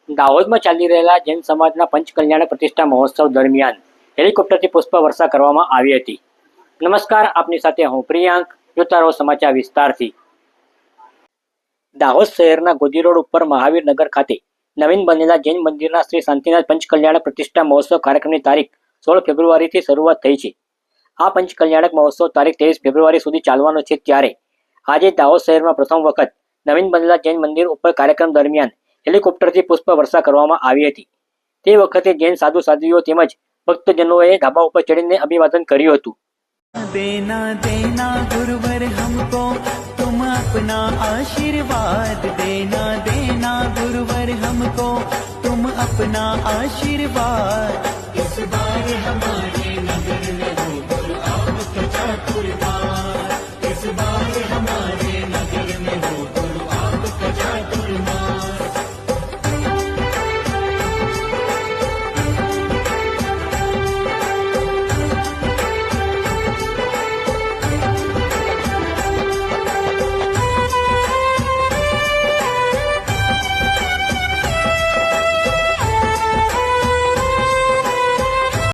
દાહોદમાં ચાલી રહેલા જૈન સમાજના પંચકલ્યાણ પ્રતિષ્ઠા મહોત્સવ દરમિયાન હેલિકોપ્ટરથી પુષ્પવર્ષા કરવામાં આવી હતી. નમસ્કાર, આપની સાથે હું પ્રિયાંક. જોતા રહો સમાચાર વિસ્તારથી. દાહોદ શહેરના ગોદી રોડ ઉપર મહાવીર નગર ખાતે નવીન બનેલા જૈન મંદિરના શ્રી શાંતિનાથ પંચકલ્યાણક પ્રતિષ્ઠા મહોત્સવ કાર્યક્રમની તારીખ 16 ફેબ્રુઆરીથી શરૂઆત થઈ છે. આ પંચકલ્યાણક મહોત્સવ તારીખ 23 ફેબ્રુઆરી સુધી ચાલવાનો છે. ત્યારે આજે દાહોદ શહેરમાં પ્રથમ વખત નવીન બનેલા જૈન મંદિર ઉપર કાર્યક્રમ દરમિયાન હેલિકોપ્ટરથી પુષ્પ વર્ષા કરવામાં આવી હતી. તે વખતે જૈન સાધુ સાધ્વીઓ તેમજ ભક્તજનોએ ધાબા ઉપર ચડીને અભિવાદન કર્યું હતું. देना देना गुरुवर हमको तुम अपना आशीर्वाद देना देना गुरुवर हमको तुम अपना आशीर्वाद इस बार हमारे नगर में हो गुरु आपका चातुर्मास